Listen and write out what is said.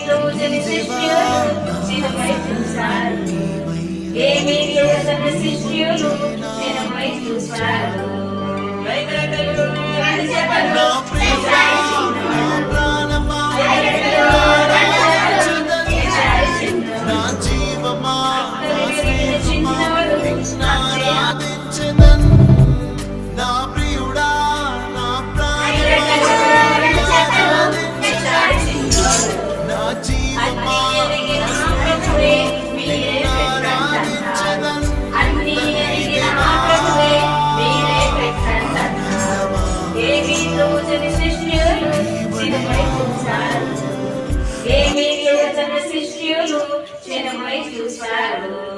రోజుని సృష్టియులు చిరమై చూశారు. ఏమీ తోచని సృష్టియులు చిరమై చూశారు. ఏమీ తోచని సృష్టియులు చిరమై చూశారు.